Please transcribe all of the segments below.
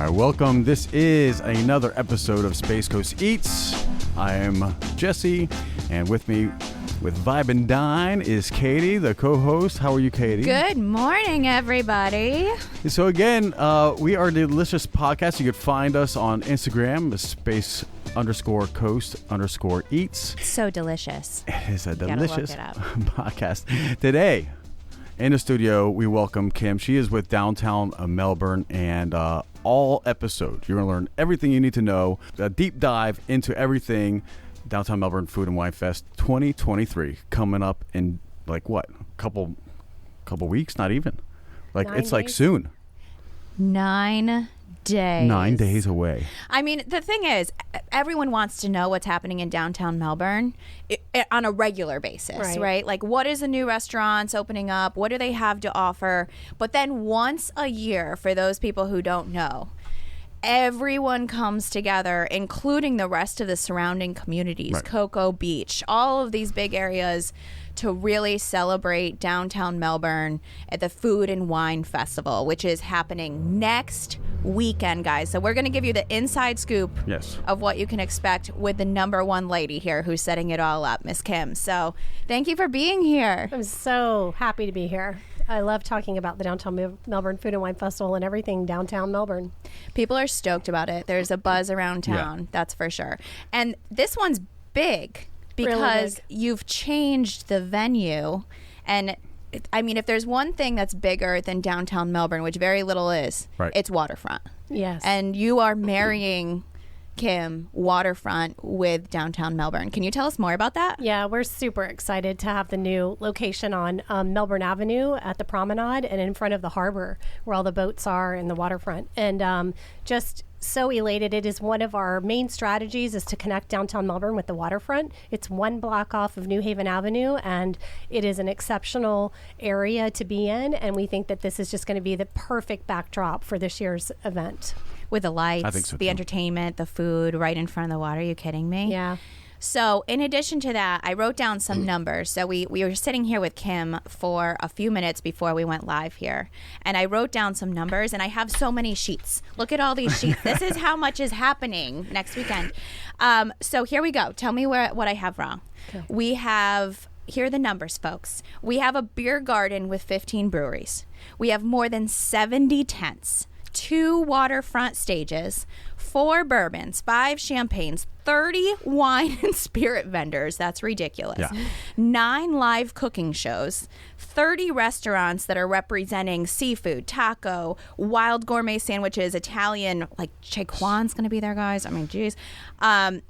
All right, welcome. This is another episode of Space Coast Eats. I am Jesse, and with me with Vibe and Dine is Katie, the co-host. How are you, Katie? Good morning, everybody. So again, we are the Delicious Podcast. You could find us on Instagram, space_coast_eats. So delicious. It is a Gotta delicious look it up. podcast. Today, in the studio, we welcome Kim. She is with Downtown Melbourne, and all episodes, you're going to learn everything you need to know, a deep dive into everything Downtown Melbourne Food and Wine Fest 2023 coming up in like what? Couple weeks? Not even. Like 9 it's days? like soon. 9 days. 9 days away. I mean, the thing is, everyone wants to know what's happening in downtown Melbourne on a regular basis, right? Like, what is the new restaurants opening up? What do they have to offer? But then once a year, for those people who don't know, everyone comes together, including the rest of the surrounding communities, Right. Cocoa Beach, all of these big areas, to really celebrate downtown Melbourne at the Food and Wine Festival, which is happening next weekend, guys. So we're going to give you the inside scoop Yes. of what you can expect with the number one lady here who's setting it all up, Miss Kim. So thank you for being here. I'm so happy to be here. I love talking about the Downtown Melbourne Food and Wine Festival and everything downtown Melbourne. People are stoked about it. There's a buzz around town, that's for sure. And this one's big because you've changed the venue. And I mean, if there's one thing that's bigger than downtown Melbourne, which very little is, Right. it's waterfront. Yes. And you are marrying, Kim, waterfront with downtown Melbourne. Can you tell us more about that? Yeah, we're super excited to have the new location on Melbourne Avenue at the promenade and in front of the harbor where all the boats are in the waterfront. And just so elated. It is one of our main strategies is to connect downtown Melbourne with the waterfront. It's one block off of New Haven Avenue, and it is an exceptional area to be in. And we think that this is just going to be the perfect backdrop for this year's event. With the lights, I think so, the too. entertainment, the food right in front of the water. Are you kidding me? Yeah. So in addition to that, I wrote down some numbers. So we were sitting here with Kim for a few minutes before we went live here. And I wrote down some numbers, and I have so many sheets. Look at all these sheets. This is how much is happening next weekend. So here we go. Tell me what I have wrong. Okay. We have... Here are the numbers, folks. We have a beer garden with 15 breweries. We have more than 70 tents, 2 waterfront stages, 4 bourbons, 5 champagnes, 30 wine and spirit vendors. That's ridiculous. Yeah. 9 live cooking shows, 30 restaurants that are representing seafood, taco, wild gourmet sandwiches, Italian, like Che Kwan's going to be there, guys. I mean, geez.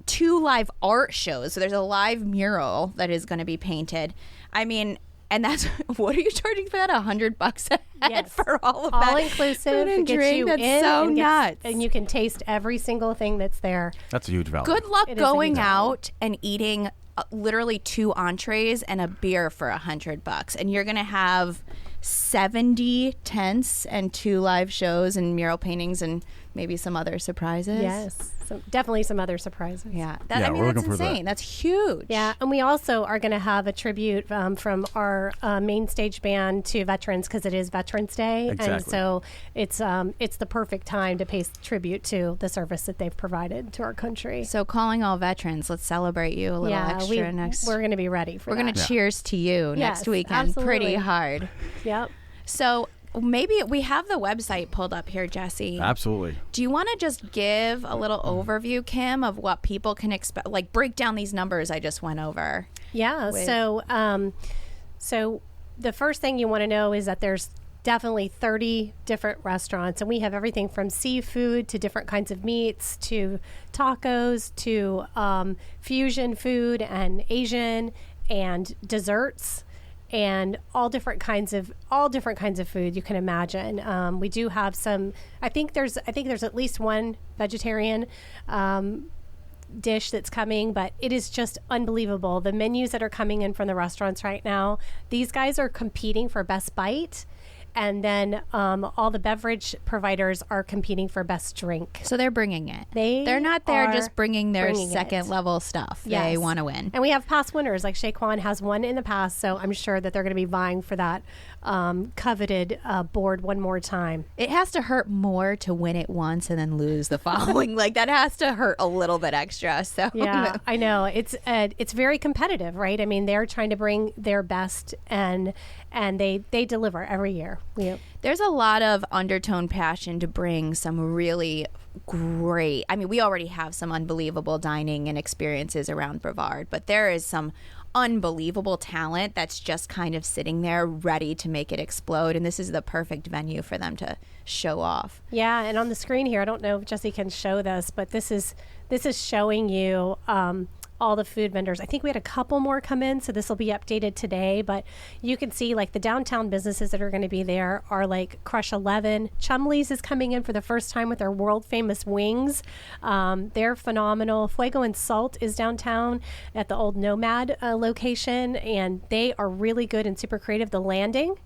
2 live art shows. So there's a live mural that is going to be painted. I mean, and that's, what are you charging for that? $100 a head Yes. for all of that? All inclusive. Food and gets drink. you That's in so and nuts. and you can taste every single thing that's there. That's a huge value. Good luck It is a going huge out and eating literally 2 entrees and a beer for $100, and you're gonna have 70 tents and 2 live shows and mural paintings and maybe some other surprises. Yes. Definitely some other surprises. Yeah. Yeah, I mean, we're that's looking for that. insane. That's huge. Yeah, and we also are going to have a tribute from our main stage band to veterans because it is Veterans Day, and Exactly. so it's the perfect time to pay tribute to the service that they've provided to our country. So calling all veterans, let's celebrate you a little extra next. We're going to be ready for We're that. going to cheers to you next Yes, weekend pretty absolutely. hard. Yep. So maybe we have the website pulled up here, Jesse. Absolutely. Do you want to just give a little overview, Kim, of what people can expect? Like, break down these numbers I just went over. Yeah. With- So the first thing you want to know is that there's definitely 30 different restaurants, and we have everything from seafood to different kinds of meats to tacos to fusion food and Asian and desserts and all different kinds of food you can imagine. We do have some. I think there's at least one vegetarian dish that's coming, but it is just unbelievable. The menus that are coming in from the restaurants right now. These guys are competing for best bite. And then all the beverage providers are competing for best drink. So they're bringing it. They're not there just bringing their second level stuff. Yes. They want to win. And we have past winners. Like Shaquan has won in the past, so I'm sure that they're going to be vying for that coveted board one more time. It has to hurt more to win it once and then lose the following. Like that has to hurt a little bit extra. So yeah, I know it's very competitive, right? I mean, they're trying to bring their best, and they deliver every year. There's a lot of undertone passion to bring some really great. I mean, we already have some unbelievable dining and experiences around Brevard, but there is some unbelievable talent that's just kind of sitting there ready to make it explode, and this is the perfect venue for them to show off. Yeah, and on the screen here, I don't know if Jesse can show this, but this is showing you all the food vendors. I think we had a couple more come in, so this will be updated today, but you can see like the downtown businesses that are going to be there are like Crush 11. Chumley's is coming in for the first time with their world famous wings. They're phenomenal. Fuego and Salt is downtown at the old Nomad location, and they are really good and super creative. The Landing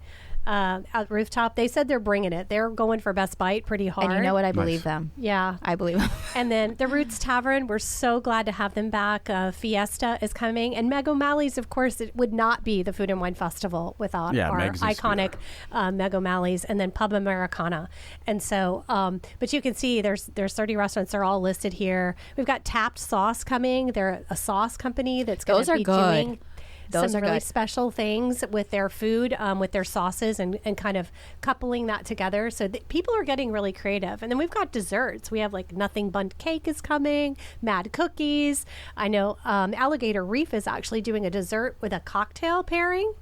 at Rooftop, they said they're bringing it. They're going for Best Bite pretty hard. And you know what? I believe them. Yeah. I believe them. And then the Roots Tavern, we're so glad to have them back. Fiesta is coming. And Meg O'Malley's, of course, it would not be the Food and Wine Festival without our iconic Meg O'Malley's, and then Pub Americana. And so, but you can see there's 30 restaurants. They're all listed here. We've got Tapped Sauce coming. They're a sauce company that's going to be doing some really special things with their food, with their sauces, and kind of coupling that together. So people are getting really creative. And then we've got desserts. We have like Nothing Bundt Cake is coming, Mad Cookies. I know Alligator Reef is actually doing a dessert with a cocktail pairing.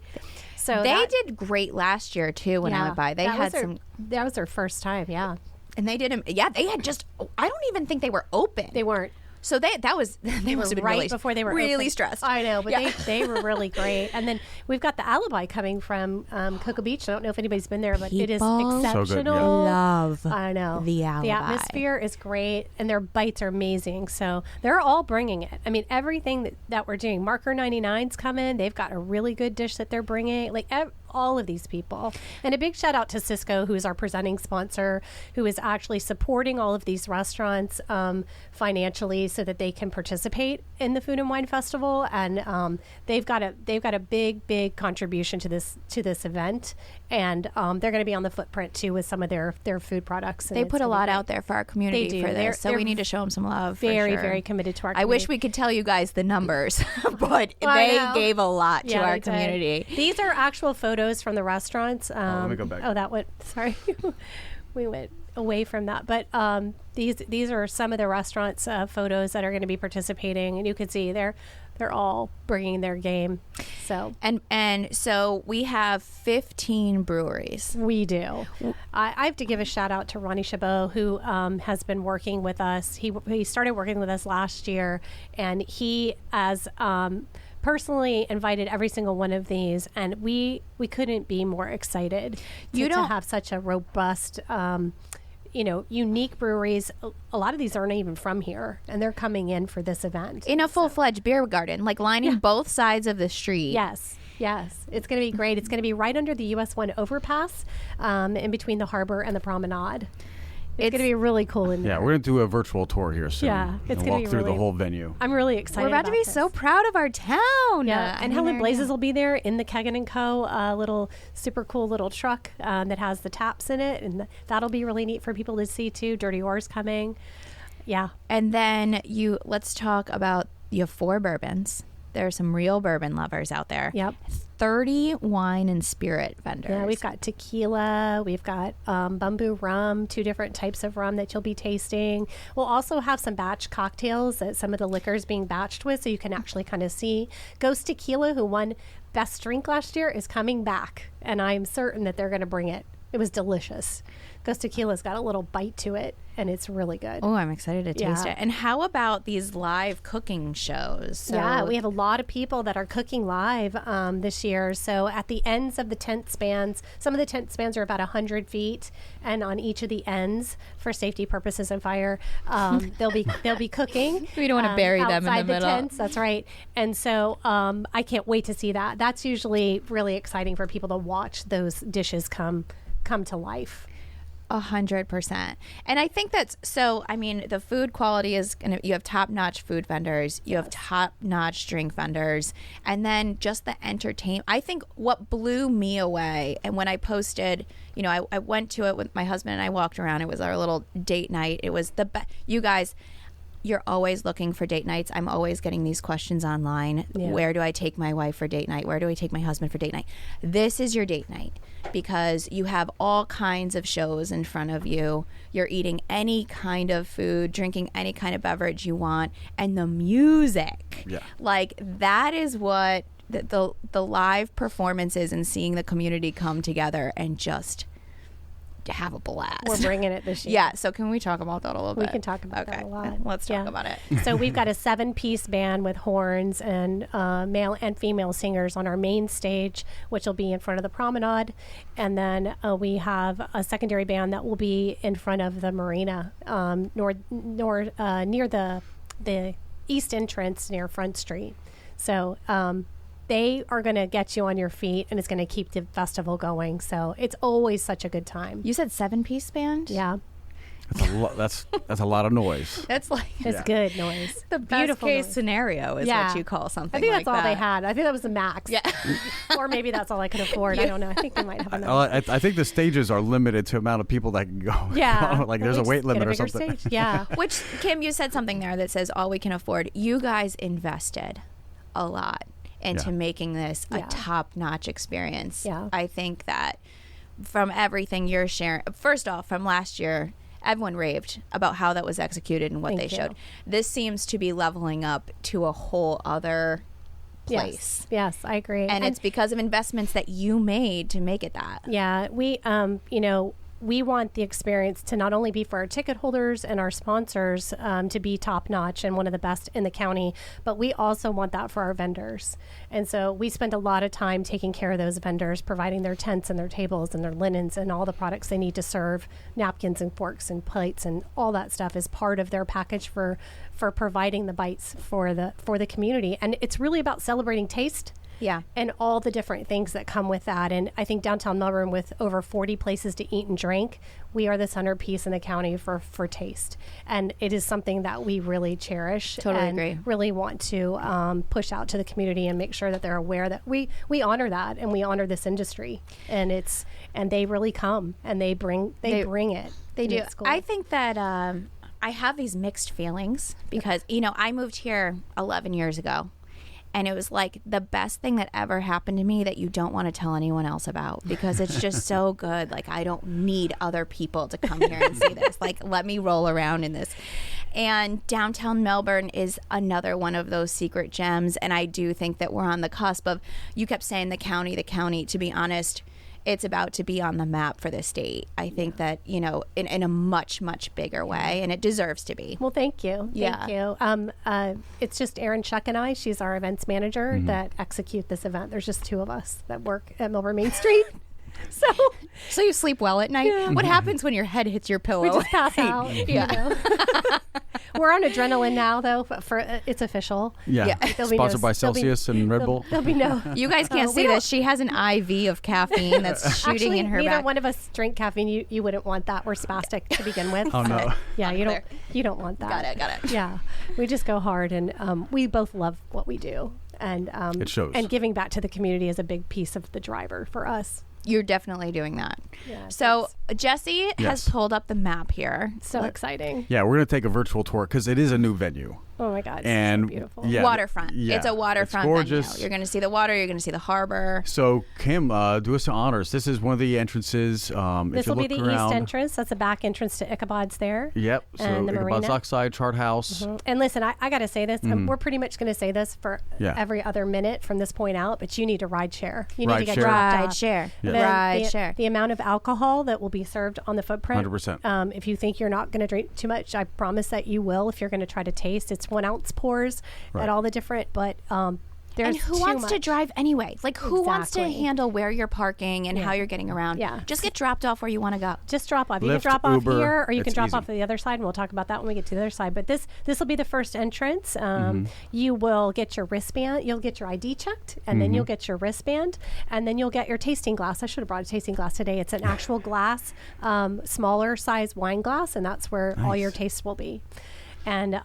So they did great last year too when I went by. That was their first time, yeah. And they did they had just, I don't even think they were open. They weren't. So they must have been right really, before they were really open. Stressed. I know, but they were really great. And then we've got the Alibi coming from Cocoa Beach. I don't know if anybody's been there, but it is exceptional. So good, yeah. Love I know. The Alibi. The atmosphere is great, and their bites are amazing. So they're all bringing it. I mean, everything that we're doing. Marker 99's coming. They've got a really good dish that they're bringing. Like all of these people. And a big shout out to Cisco, who is our presenting sponsor, who is actually supporting all of these restaurants financially so that they can participate in the Food and Wine Festival. And they've got a big contribution to this event. And they're going to be on the footprint too with some of their food products. They put a lot out there for our community for this, so we need to show them some love. Very committed to our community. I wish we could tell you guys the numbers, but they gave a lot to our community. These are actual photos from the restaurants. Let me go back. Oh, that went. Sorry, we went away from that. But these are some of the restaurants' photos that are going to be participating, and you can see they're all bringing their game. So and so we have 15 breweries. We do. I have to give a shout out to Ronnie Chabot, who has been working with us. He started working with us last year, and he has personally invited every single one of these, and we couldn't be more excited to have such a robust unique breweries. A lot of these aren't even from here, and they're coming in for this event in a full-fledged beer garden, like lining both sides of the street. Yes, it's going to be great. It's going to be right under the US 1 overpass, in between the harbor and the promenade. It's going to be really cool in there. Yeah, we're going to do a virtual tour here soon. Yeah, it's going to walk be through the whole venue. I'm really excited. We're about to be so proud of our town. Yeah, and Helen Blazes will be there in the Kegan & Co. Little super cool little truck that has the taps in it, and that'll be really neat for people to see too. Dirty Oars coming. Yeah. And then let's talk about your 4 bourbons. There are some real bourbon lovers out there. Yep. 30 wine and spirit vendors. Yeah, we've got tequila. We've got bamboo rum, 2 different types of rum that you'll be tasting. We'll also have some batch cocktails that some of the liquors being batched with, so you can actually kind of see. Ghost Tequila, who won Best Drink last year, is coming back, and I'm certain that they're going to bring it. It was delicious. Ghost Tequila's got a little bite to it, and it's really good. Oh, I'm excited to taste it. And how about these live cooking shows? So we have a lot of people that are cooking live this year. So at the ends of the tent spans, some of the tent spans are about 100 feet, and on each of the ends, for safety purposes and fire, they'll be cooking. We don't want to bury them in the middle. Tents, that's right. And so I can't wait to see that. That's usually really exciting for people to watch those dishes come come to life. 100%. And I think that's so, I mean, the food quality is going to, you have top-notch food vendors, you have top-notch drink vendors, and then just the entertainment. I think what blew me away, and when I posted, you know, I went to it with my husband and I walked around. It was our little date night. It was the best. You guys, you're always looking for date nights. I'm always getting these questions online. Yeah. Where do I take my wife for date night? Where do I take my husband for date night? This is your date night because you have all kinds of shows in front of you. You're eating any kind of food, drinking any kind of beverage you want, and the music. Yeah. Like that is what the live performances and seeing the community come together and just to have a blast. We're bringing it this year. Yeah, so can we talk about that a little bit? We can talk about that a lot. Let's talk about it. So we've got a 7-piece band with horns and male and female singers on our main stage, which will be in front of the promenade. And then we have a secondary band that will be in front of the marina, near the east entrance near Front Street. So they are going to get you on your feet, and it's going to keep the festival going. So it's always such a good time. You said 7-piece band? Yeah. That's a lot of noise. That's like it's good noise. The best case scenario is what you call something. I think like that's all they had. I think that was the max. Yeah. Or maybe that's all I could afford. I don't know. I think they might have enough. I think the stages are limited to amount of people that can go. Yeah. Like there's a weight limit or something. Stage. Yeah. Which, Kim, you said something there that says all we can afford. You guys invested a lot into making this a top-notch experience. Yeah. I think that from everything you're sharing, first off, from last year, everyone raved about how that was executed and what they showed. This seems to be leveling up to a whole other place. Yes, I agree. And it's because of investments that you made to make it that. Yeah, we, we want the experience to not only be for our ticket holders and our sponsors to be top notch and one of the best in the county, but we also want that for our vendors. And so we spend a lot of time taking care of those vendors, providing their tents and their tables and their linens and all the products they need to serve, napkins and forks and plates and all that stuff is part of their package for providing the bites for the community. And it's really about celebrating taste. Yeah. And all the different things that come with that. And I think downtown Melbourne, with over 40 places to eat and drink, we are the centerpiece in the county for taste. And it is something that we really cherish. Totally and agree. Really want to push out to the community and make sure that they're aware that we honor that and we honor this industry. And they really come and they bring it. They do. I think that I have these mixed feelings because, I moved here 11 years ago. And it was like the best thing that ever happened to me that you don't want to tell anyone else about because it's just so good. Like, I don't need other people to come here and see this. Like, let me roll around in this. And downtown Melbourne is another one of those secret gems. And I do think that we're on the cusp of, you kept saying the county. To be honest, it's about to be on the map for the state. I think that, in a much, much bigger way, and it deserves to be. Well, thank you. Yeah. Thank you. It's just Erin Shuck and I, she's our events manager, that execute this event. There's just two of us that work at Melbourne Main Street. So you sleep well at night? Yeah. What happens when your head hits your pillow? We just pass out. Yeah. We're on adrenaline now, though. It's official. Yeah. Sponsored by Celsius and Red Bull. There'll be no. You guys can't see this. She has an IV of caffeine that's shooting in her back. Neither one of us drink caffeine. You wouldn't want that. We're spastic to begin with. Oh no. Yeah, you don't want that. Got it. Yeah, we just go hard, and we both love what we do, and it shows. And giving back to the community is a big piece of the driver for us. You're definitely doing that. Yeah, so Jesse has pulled up the map here. So exciting. Yeah, we're going to take a virtual tour because it is a new venue. Oh my God, and so beautiful. Yeah, waterfront. Yeah, it's a waterfront it's gorgeous. venue. You're going to see the water. You're going to see the harbor. So Kim, do us the honors. This is one of the entrances. This will be the east entrance. That's the back entrance to Ichabod's there. Yep. So and the Ichabod's marina. Dockside, Chart House. Mm-hmm. And listen, I got to say this. We're pretty much going to say this for every other minute from this point out. But you need a ride share. You need to get dropped off. Ride share. The amount of alcohol that will be served on the footprint. 100%. If you think you're not going to drink too much, I promise that you will. If you're going to try to taste, it's 1 ounce pours at all the different, but There's and who too wants to much. drive anyway? Like, who wants to Exactly. handle where you're parking and how you're getting around? Yeah. Just get dropped off where you want to go. Just drop off. You Lyft, can drop off Uber, here, or you can it's drop easy. off at the other side, and we'll talk about that when we get to the other side. But this will be the first entrance. You will get your wristband. You'll get your ID checked, and then you'll get your wristband, and then you'll get your tasting glass. I should have brought a tasting glass today. It's an actual glass, smaller size wine glass, and that's where all your tastes will be. And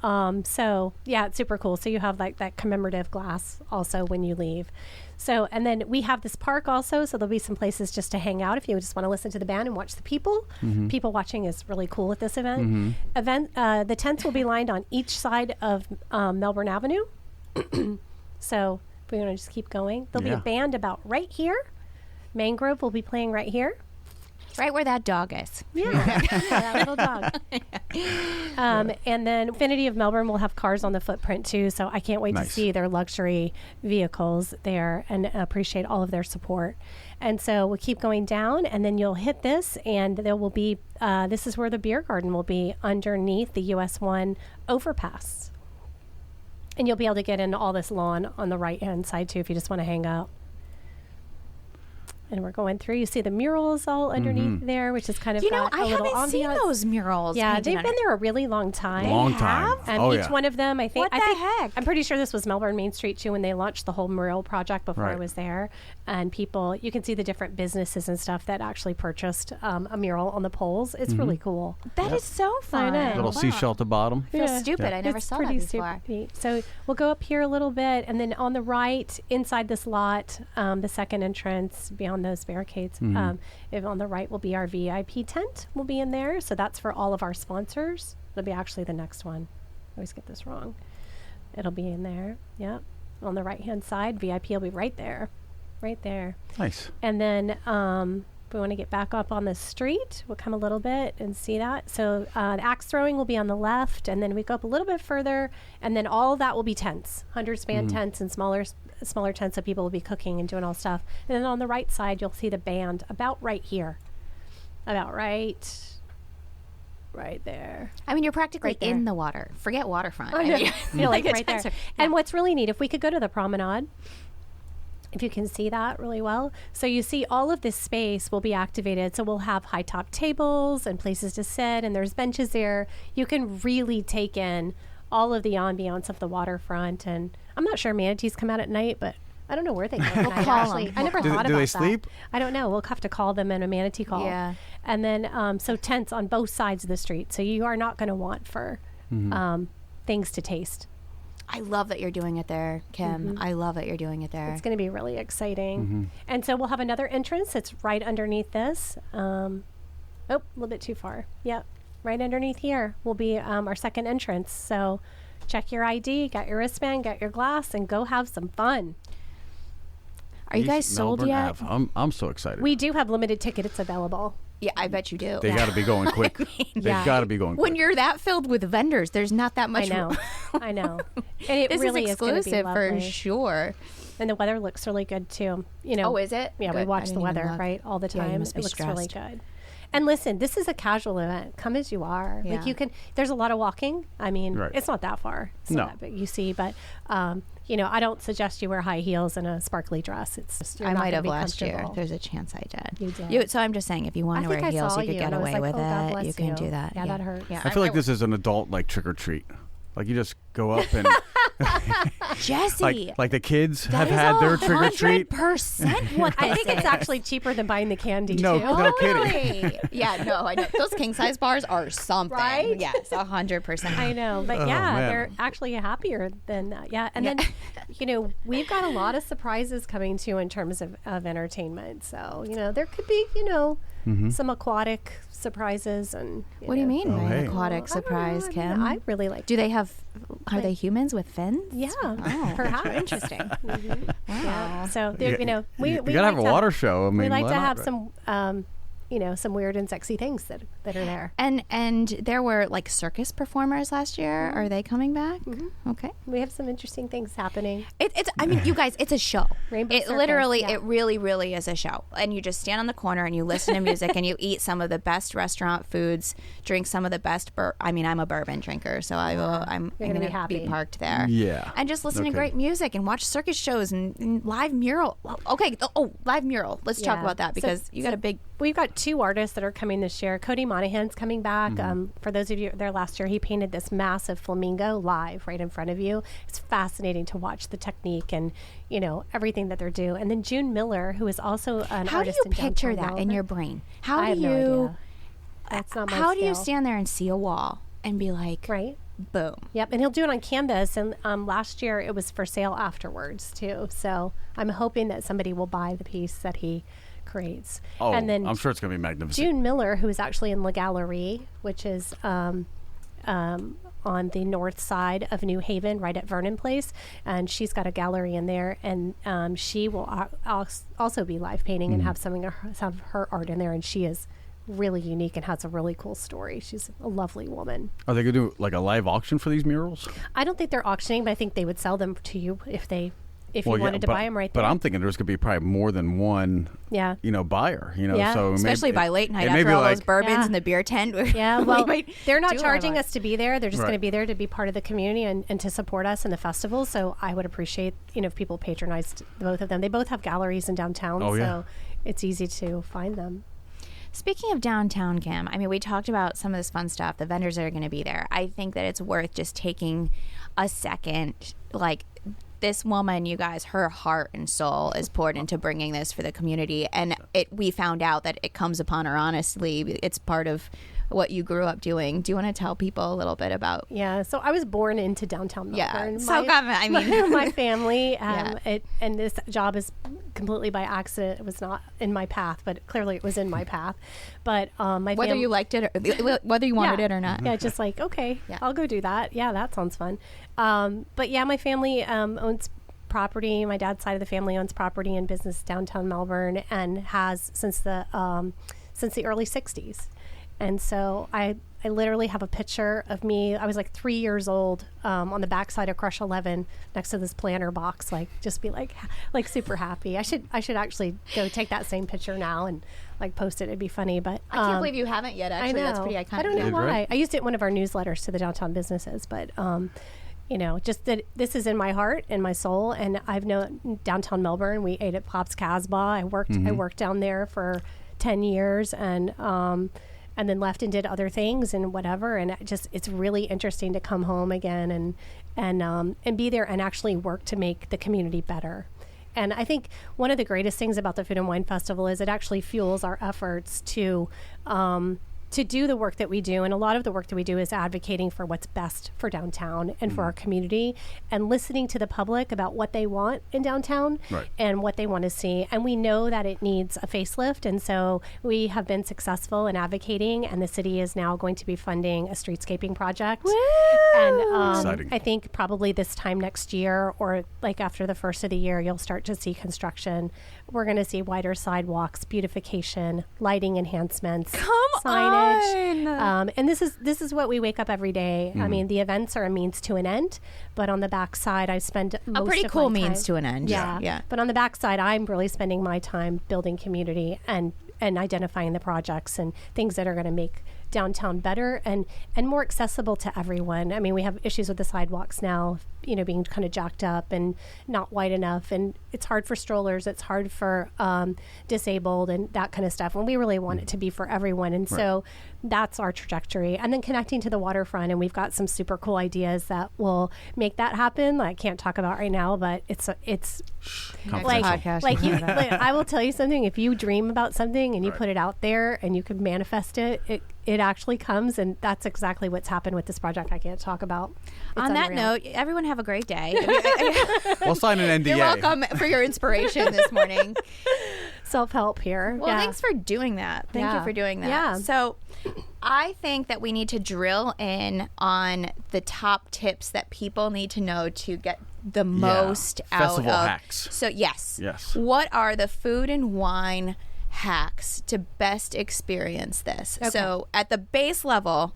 so, yeah, it's super cool. So you have like that commemorative glass also when you leave. So, and then we have this park also. So there'll be some places just to hang out if you just want to listen to the band and watch the people. People watching is really cool at this event. The tents will be lined on each side of Melbourne Avenue. So we're going to just keep going. There'll be a band about right here. Mangrove will be playing right here. Right where that dog is. Yeah, that little dog. And then Infinity of Melbourne will have cars on the footprint too. So I can't wait to see their luxury vehicles there and appreciate all of their support. And so we'll keep going down, and then you'll hit this, and there will be, this is where the beer garden will be underneath the US 1 overpass. And you'll be able to get into all this lawn on the right-hand side too if you just want to hang out. And we're going through. You see the murals all underneath there, which is kind of I haven't seen those murals. Yeah, painted they've on been it. there a really long time. Long time. And each one of them, I think. What the heck? I'm pretty sure this was Melbourne Main Street too when they launched the whole mural project before I Right. was there. And people, you can see the different businesses and stuff that actually purchased a mural on the poles. It's really cool. That is so fun. know. Little seashell at the bottom. I feel stupid. I never It's saw that pretty before. super neat. So we'll go up here a little bit, and then on the right, inside this lot, the second entrance beyond those barricades, if on the right will be our VIP tent. Will be in there. So that's for all of our sponsors. It'll be actually the next one. I always get this wrong. It'll be in there. Yep. On the right-hand side, VIP will be right there. Right there. Nice. And then if we want to get back up on the street, we'll come a little bit and see that. So the axe throwing will be on the left, and then we go up a little bit further, and then all of that will be tents, 100-span tents and smaller tents that people will be cooking and doing all stuff. And then on the right side, you'll see the band about right here. About right there. I mean, you're practically Right there. in the water. Forget waterfront. Oh, I yeah. mean, You're like the right there. tents are- And what's really neat, if we could go to the promenade, if you can see that really well. So you see all of this space will be activated. So we'll have high top tables and places to sit, and there's benches there. You can really take in all of the ambiance of the waterfront. And I'm not sure manatees come out at night, but I don't know where they go at night, call actually. 'em. I never Do- thought do about they that. sleep? I don't know. We'll have to call them in a manatee call. Yeah. And then, so tents on both sides of the street. So you are not going to want for things to taste. I love that you're doing it there, Kim. I love that you're doing it there. It's going to be really exciting. And so we'll have another entrance that's right underneath this. A little bit too far. Yep. Right underneath here will be our second entrance. So check your ID, got your wristband, got your glass, and go have some fun. Are you guys sold Melbourne yet? Ave. I'm so excited. We do have limited tickets available. Yeah, I bet you do. They got to be going quick. They've yeah. got to be going quick. When you're that filled with vendors, there's not that much. I know. I know. And it This really is is gonna be exclusive for lovely. sure. And the weather looks really good too. You know. Oh, is it? Yeah, we Good. I watch the didn't even weather, look. right, all the Yeah, you time. must be It looks really stressed. good. And listen, this is a casual event. Come as you are. Yeah. Like you can. There's a lot of walking. I mean, Right. it's not that far. It's No. not that big. You see, but I don't suggest you wear high heels and a sparkly dress. It's just, you're I not might gonna have be last year. comfortable. There's a chance I did. You did. So I'm just saying, if you want I to think wear I heels, saw you could you get and I was away like, with oh, God it. bless You can you. do that. Yeah, that hurts. Yeah, I feel like this is an adult like trick or treat. Like you just go up and Jesse. like the kids that have is had their trick or treat. 100% what I this think it's is. actually cheaper than buying the candy No, too. no kidding. Totally. Yeah, no, I know. Those king size bars are something. Right? Yes, 100%. I know, but Oh, yeah, man. they're actually happier than that. Yeah, and then, we've got a lot of surprises coming too in terms of entertainment. So there could be some aquatic surprises and. What do you mean by hey. an aquatic surprise, Kim? I really like. Do they have? Are they humans with fins? Yeah, Oh, perhaps. interesting. Yeah. So You we gotta like have a water show. I mean, we like why to not, have right? some some weird and sexy things that are there. And there were like circus performers last year. Are they coming back? Okay. We have some interesting things happening. It's I mean, you guys, it's a show. Rainbow It Circus, literally, yeah. it really, really is a show. And you just stand on the corner and you listen to music and you eat some of the best restaurant foods, drink some of the best. I'm a bourbon drinker, so I'm You're gonna going be to happy. be parked there. Yeah. And just listen to Okay. great music and watch circus shows and live mural. Okay. Oh, live mural. Let's talk Yeah. about that because you got a big. We've got 2 artists that are coming this year. Cody Monahan's coming back. For those of you there last year, he painted this massive flamingo live right in front of you. It's fascinating to watch the technique and, everything that they're doing. And then June Miller, who is also an How do artist you in picture downtown that in Melbourne. your brain? I How have do no you? idea. That's not my How do you skill. stand there and see a wall and be like, Right. boom? Yep, and he'll do it on canvas. And last year it was for sale afterwards too. So I'm hoping that somebody will buy the piece that he creates. Oh, and then I'm sure it's going to be magnificent. June Miller, who is actually in La Gallery, which is on the north side of New Haven, right at Vernon Place, and she's got a gallery in there, and she will also be live painting and have some of her art in there, and she is really unique and has a really cool story. She's a lovely woman. Are they going to do like a live auction for these murals? I don't think they're auctioning, but I think they would sell them to you if you wanted to buy them right there. But I'm thinking there's going to be probably more than one, Yeah. Buyer, Yeah. so Especially by late night it may after be all like, those bourbons Yeah. in the beer tent. Yeah, We well, might they're not do a charging live us to be there. They're just Right. going to be there to be part of the community and to support us in the festival. So I would appreciate, if people patronized both of them. They both have galleries in downtown, Oh, yeah. so it's easy to find them. Speaking of downtown, Kim, we talked about some of this fun stuff, the vendors that are going to be there. I think that it's worth just taking a second, like, this woman, you guys, her heart and soul is poured into bringing this for the community. And we found out that it comes upon her honestly. It's part of what you grew up doing. Do you want to tell people a little bit about? Yeah, so I was born into downtown Melbourne. Yeah, so my family, Yeah. and this job is completely by accident. It was not in my path, but clearly it was in my path. But my Whether you liked it, or, whether you wanted it or not. Yeah, just like, okay, Yeah. I'll go do that. Yeah, that sounds fun. But yeah, my family owns property. My dad's side of the family owns property and business downtown Melbourne and has since the early 60s. And so I literally have a picture of me. I was like 3 years old on the backside of Crush 11 next to this planter box, like just be like super happy. I should actually go take that same picture now and like post it. It'd be funny, but I can't believe you haven't yet. Actually, I know. that's pretty iconic. I don't know Did, why. right? I used it in one of our newsletters to the downtown businesses, but just that this is in my heart and my soul. And I've known downtown Melbourne. We ate at Pop's Casbah. I worked down there for 10 years and then left and did other things and whatever. And it's really interesting to come home again and be there and actually work to make the community better. And I think one of the greatest things about the Food and Wine Festival is it actually fuels our efforts to do the work that we do. And a lot of the work that we do is advocating for what's best for downtown and for our community and listening to the public about what they want in downtown Right. and what they want to see. And we know that it needs a facelift. And so we have been successful in advocating, and the city is now going to be funding a streetscaping project. And Exciting. I think probably this time next year or like after the first of the year, you'll start to see construction. We're going to see wider sidewalks, beautification, lighting enhancements, signage. And this is what we wake up every day. I mean, the events are a means to an end, but on the backside, I spend most A pretty of cool my time- means to an end. Yeah, Yeah. But on the backside, I'm really spending my time building community and identifying the projects and things that are going to make downtown better and more accessible to everyone. I mean, we have issues with the sidewalks now, being kind of jacked up and not wide enough. And it's hard for strollers. It's hard for disabled and that kind of stuff. And we really want it to be for everyone. And so that's our trajectory. And then connecting to the waterfront. And we've got some super cool ideas that will make that happen. I can't talk about right now, but it's like, Podcast. I will tell you something. If you dream about something and you put it out there and you can manifest it, it actually comes. And that's exactly what's happened with this project I can't talk about. It's On that unreal. note, everyone have a great day. We'll sign an NDA. You're welcome for your inspiration this morning. Self-help here. Well, Yeah. thanks for doing that. Thank you Yeah. for doing that. Yeah. So I think that we need to drill in on the top tips that people need to know to get the most out Festival of hacks. So yes. Yes. What are the food and wine hacks to best experience this. Okay. So at the base level,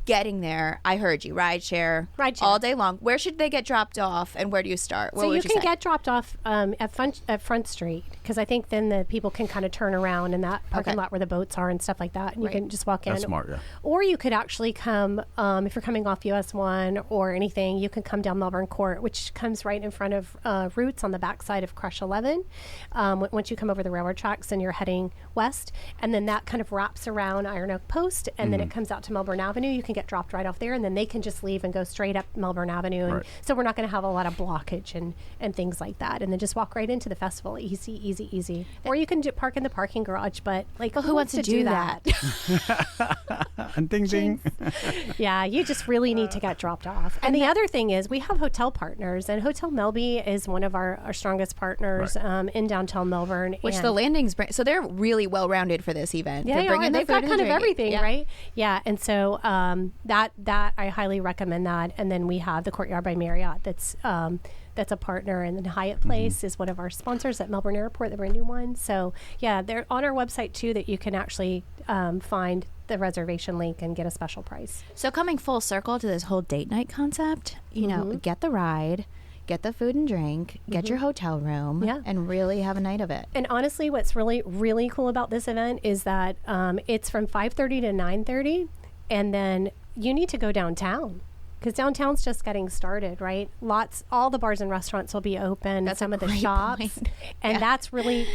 getting there, I heard you, rideshare all day long. Where should they get dropped off, and where do you start? What So would you can say? get dropped off at Front Street, because I think then the people can kind of turn around in that parking lot where the boats are and stuff like that, and you can just walk in. That's smart, yeah. Or you could actually come, if you're coming off US 1 or anything, you can come down Melbourne Court, which comes right in front of Roots on the backside of Crush 11. Once you come over the railroad tracks and you're heading west, and then that kind of wraps around Iron Oak Post, and then it comes out to Melbourne Avenue. You can get dropped right off there, and then they can just leave and go straight up Melbourne Avenue. And so we're not going to have a lot of blockage and things like that. And then just walk right into the festival. Easy, easy, easy. Or you can park in the parking garage, but like, who wants to do that? And ding, ding. Yeah, you just really need to get dropped off. And the other thing is we have hotel partners, and Hotel Melby is one of our strongest partners in downtown Melbourne. Which the Landings bring. So they're really well-rounded for this event. Yeah, they're bringing they've their got food kind and of drinking. everything, right? Yeah, and so that I highly recommend that. And then we have the Courtyard by Marriott that's a partner, and then Hyatt Place is one of our sponsors at Melbourne Airport, the brand new one. So yeah, they're on our website too, that you can actually find the reservation link and get a special price. So coming full circle to this whole date night concept, you know, get the ride, get the food and drink, get your hotel room, and really have a night of it. And honestly, what's really, really cool about this event is that it's from 5:30 to 9:30, and then you need to go downtown, because downtown's just getting started, right? All the bars and restaurants will be open. That's some a of the great shops, point. and that's really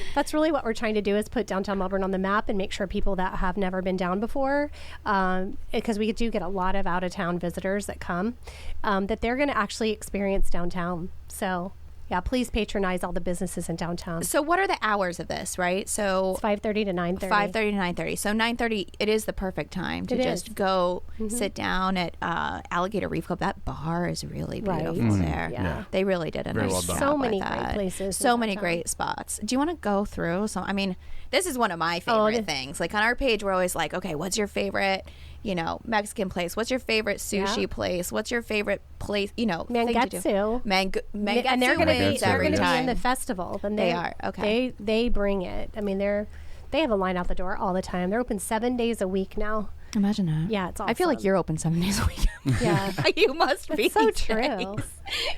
what we're trying to do, is put downtown Melbourne on the map and make sure people that have never been down before, because we do get a lot of out of town visitors that come, that they're going to actually experience downtown. So yeah, please patronize all the businesses in downtown. So what are the hours of this, right? So It's 5:30 to 9:30. 5:30 to 9:30. So 9:30, it is the perfect time to It just is. go sit down at Alligator Reef Club. That bar is really beautiful there. Yeah. They really did a Very nice well job done. So with many that. great places So in many downtown. great spots. Do you want to go through some? I mean, this is one of my favorite things. Like on our page, we're always like, okay, what's your favorite, Mexican place? What's your favorite sushi place? What's your favorite place, thing to do? Mangetsu. Mangetsu And they're going to wins be every in time. the festival. Then They are, okay. They bring it. I mean, they have a line out the door all the time. They're open 7 days a week now. Imagine that. Yeah, it's awesome. I feel like you're open 7 days a week. Yeah. You must be. It's so Jay. true.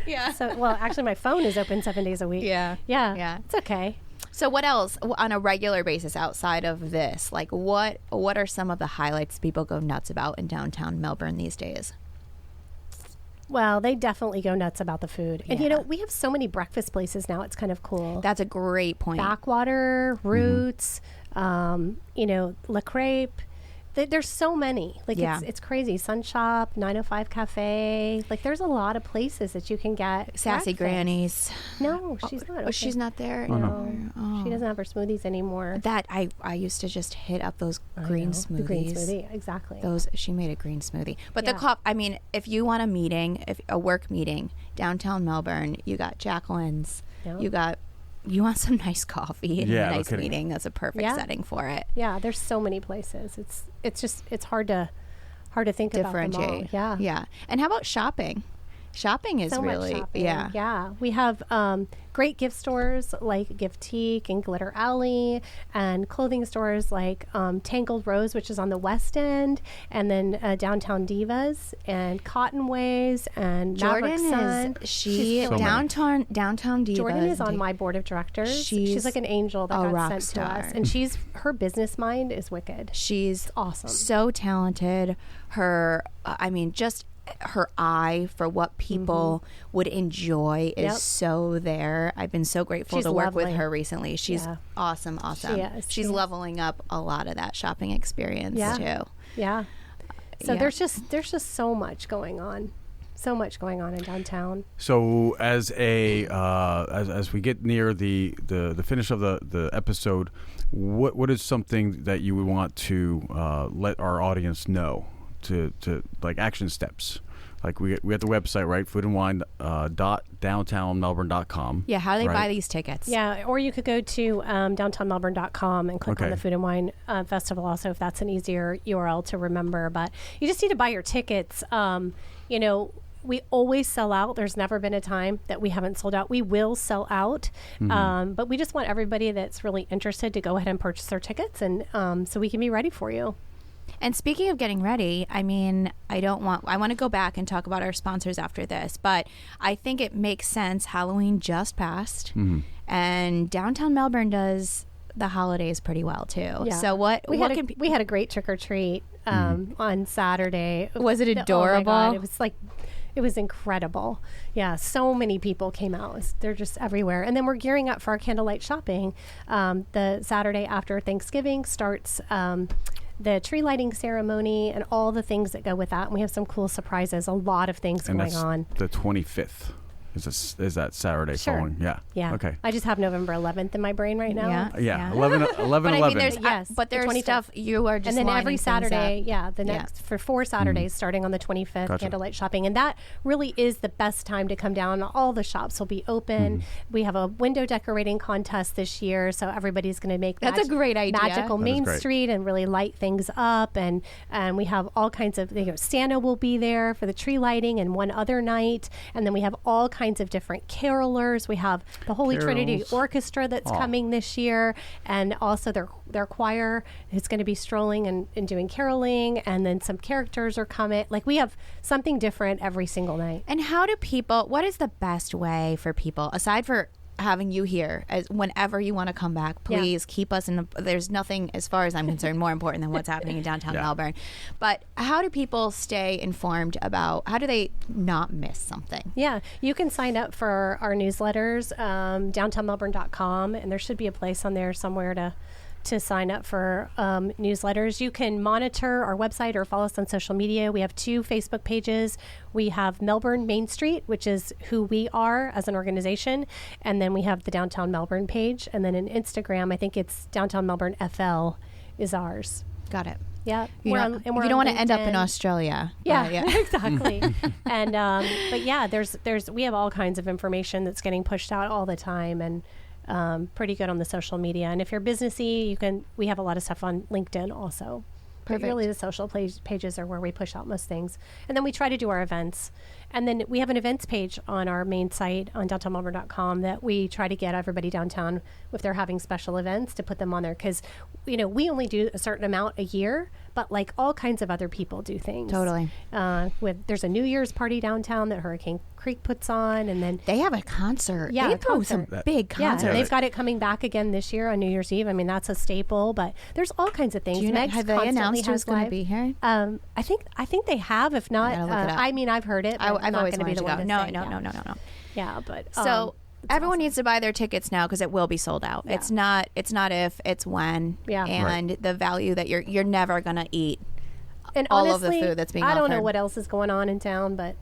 Yeah. So, well, actually, my phone is open 7 days a week. Yeah. Yeah. It's okay. So what else on a regular basis outside of this? Like what are some of the highlights people go nuts about in downtown Melbourne these days? Well, they definitely go nuts about the food. And, Yeah. we have so many breakfast places now. It's kind of cool. That's a great point. Backwater, Roots, La Crepe. There's so many. Like, Yeah. it's crazy. Sun Shop, 905 Cafe. Like, there's a lot of places that you can get Sassy breakfast. Grannies. No, she's not. Oh, she's not there. No, she doesn't have her smoothies anymore. That I used to just hit up those green I know, smoothies. The green smoothie, exactly. She made a green smoothie. But Yeah. I mean, if you want a meeting, a work meeting downtown Melbourne, you got Jacqueline's. Yep. You want some nice coffee and Yeah, a no nice kidding. meeting. That's a perfect Yeah. setting for it. Yeah, there's so many places. It's hard to think about them all. Differentiate. Yeah. Yeah. And how about shopping? Shopping is So really, much shopping. yeah. Yeah. We have great gift stores like Giftique and Glitter Alley, and clothing stores like Tangled Rose, which is on the West End, and then Downtown Divas and Cotton Ways and Jordan Maverick Sun. she's So many. downtown Divas. Jordan is on my board of directors. She's like an angel that a got rock sent star. to us, and her business mind is wicked. She's awesome. So talented. Her, just her eye for what people would enjoy is Yep. so there. I've been so grateful She's to work with lovely. her recently. She's Yeah. awesome. She is. She's leveling up a lot of that shopping experience Yeah. too. Yeah. So Yeah. there's just so much going on. So much going on in downtown. So as as we get near the finish of the episode, what is something that you would want to let our audience know to like action steps? Like we have the website, right? foodandwine.downtownmelbourne.com. Yeah, how do they right? buy these tickets? Yeah, or you could go to downtownmelbourne.com and click on Okay. the Food and Wine Festival also, if that's an easier URL to remember. But you just need to buy your tickets. we always sell out. There's never been a time that we haven't sold out. We will sell out, but we just want everybody that's really interested to go ahead and purchase their tickets, and so we can be ready for you. And speaking of getting ready, I mean, I want to go back and talk about our sponsors after this, but I think it makes sense. Halloween just passed, and downtown Melbourne does the holidays pretty well too. Yeah. So we had a great trick or treat on Saturday. Was it adorable? Oh my God, it was incredible. Yeah, so many people came out. They're just everywhere. And then we're gearing up for our candlelight shopping. The Saturday after Thanksgiving starts the tree lighting ceremony and all the things that go with that. And we have some cool surprises, a lot of things going on. The 25th. Is that Saturday following? Yeah. Yeah. Okay. I just have November 11th in my brain right now. Yeah. 11. But I mean, there's the there's 25th. stuff you are just and then lining every things Saturday, up. next for 4 Saturdays starting on the 25th, Gotcha. candlelight shopping, and that really is the best time to come down. All the shops will be open. We have a window decorating contest this year, so everybody's going to make That's a great idea. magical That is Main great. Street and really light things up. And we have all kinds of Santa will be there for the tree lighting and one other night, and then we have all kinds of different carolers. We have the Holy Trinity Carols. Orchestra that's coming this year, and also their choir is going to be strolling and doing caroling, and then some characters are coming. Like, we have something different every single night. And what is the best way for people, aside for having you here, as whenever you want to come back, please keep us in there's nothing, as far as I'm concerned, more important than what's happening in downtown Melbourne. But how do people stay informed about, how do they not miss something? Yeah, you can sign up for our newsletters, downtownmelbourne.com, and there should be a place on there somewhere to sign up for newsletters. You can monitor our website or follow us on social media. We have 2 Facebook pages. We have Melbourne Main Street, which is who we are as an organization, and then we have the Downtown Melbourne page, and then in Instagram, I think it's Downtown Melbourne FL is ours. Got it. Yeah, You don't want to end up in Australia. Yeah, exactly. And but yeah, we have all kinds of information that's getting pushed out all the time, and pretty good on the social media. And if you're businessy, we have a lot of stuff on LinkedIn also. But really, the social pages are where we push out most things. And then we try to do our events. And then we have an events page on our main site on downtownmelbourne.com that we try to get everybody downtown, if they're having special events, to put them on there. Because, we only do a certain amount a year, but like all kinds of other people do things. Totally. There's a New Year's party downtown that Hurricane Creek puts on, and then They have a concert. Yeah, they a throw some concert. big concerts. yeah, they've got it coming back again this year on New Year's Eve. I mean, that's a staple, but there's all kinds of things. Do you know, Meg's have they constantly announced who's has going to live. be here? I think they have. If not, gotta look it up. I mean, I've heard it. But I've not always gonna be wanted the to one go. to No, say, no. Yeah, but So it's everyone awesome. needs to buy their tickets now, because it will be sold out. Yeah. It's not if, it's when. Yeah. And the value that you're never going to eat and all honestly, of the food that's being I don't know offered. what else is going on in town, but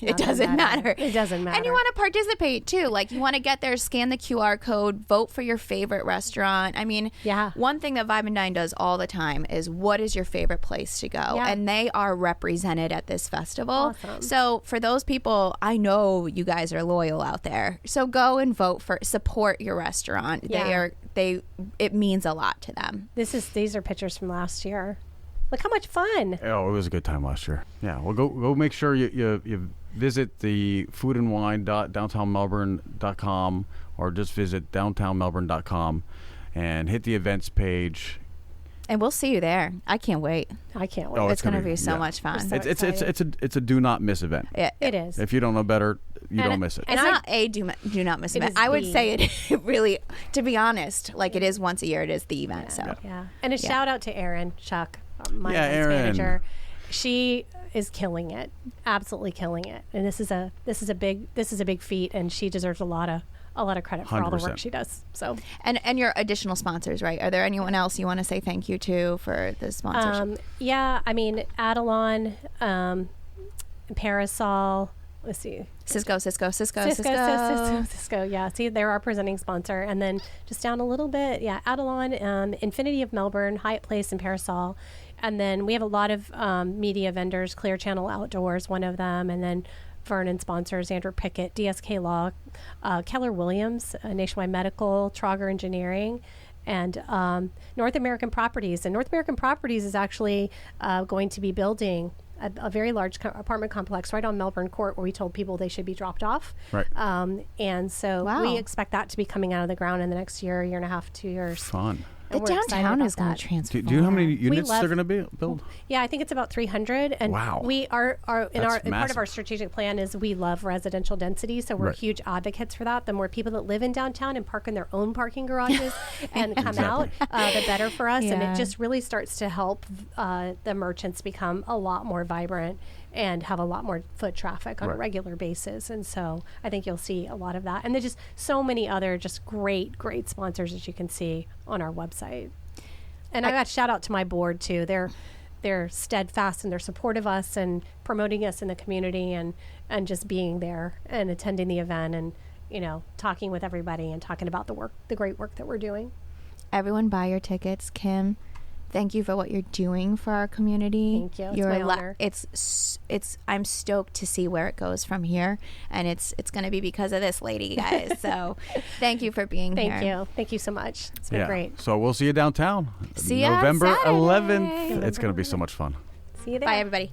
it doesn't matter. It doesn't matter. And you want to participate too. Like, you want to get there, scan the QR code, vote for your favorite restaurant. I mean, one thing that Vibe and Dine does all the time is, what is your favorite place to go? Yeah. And they are represented at this festival. Awesome. So for those people, I know you guys are loyal out there. So go and vote support your restaurant. Yeah. It means a lot to them. These are pictures from last year. Look how much fun. Oh, it was a good time last year. Yeah, well, go make sure you visit the foodandwine.downtownmelbourne.com, or just visit downtownmelbourne.com and hit the events page. And we'll see you there. I can't wait. I can't wait. Oh, It's going to be so much fun. So It's a do not miss event. It is. If you don't know better, you don't miss it. It's not a do not miss It event. is I would the- say it really, to be honest, like, it is once a year. It is the event. So Yeah. And a shout out to Erin Chuck, my Yeah, events Erin. manager. She is killing it. Absolutely killing it. And this is a big feat, and she deserves a lot of credit for all the 100%. work she does. So and your additional sponsors, right? Are there anyone else you want to say thank you to for the sponsors? yeah, I mean, Adelon, Parasol, let's see. Cisco. Yeah, see, they're our presenting sponsor. And then just down a little bit, Adelon, Infinity of Melbourne, Hyatt Place, and Parasol. And then we have a lot of media vendors, Clear Channel Outdoors, one of them, and then Vernon sponsors, Andrew Pickett, DSK Law, Keller Williams, Nationwide Medical, Trauger Engineering, and North American Properties. And North American Properties is actually going to be building a very large apartment complex right on Melbourne Court where we told people they should be dropped off. Right. And so Wow. we expect that to be coming out of the ground in the next year and a half, 2 years. Fun. The And we're excited downtown about is going that. to transform. Do you know how many units love- they're going to be build? Yeah, I think it's about 300. And Wow. we are That's part of massive. our strategic plan is we love residential density. So we're Right. huge advocates for that. The more people that live in downtown and park in their own parking garages and come out, the better for us. And Yeah. it just really starts to help the merchants become a lot more vibrant and have a lot more foot traffic on a Right. regular basis. And so I think you'll see a lot of that. And there's just so many other just great sponsors that you can see on our website. And I got shout out to my board too. They're steadfast and they're supportive of us and promoting us in the community and just being there and attending the event and, you know, talking with everybody and talking about the great work that we're doing. Everyone buy your tickets. Kim, thank you for what you're doing for our community. Thank you. It's my honor. I'm stoked to see where it goes from here, and it's going to be because of this lady, guys. So, thank you for being here. Thank you so much. It's been great. So we'll see you downtown. See ya November Saturday. 11th. It's going to be so much fun. See you there. Bye, everybody.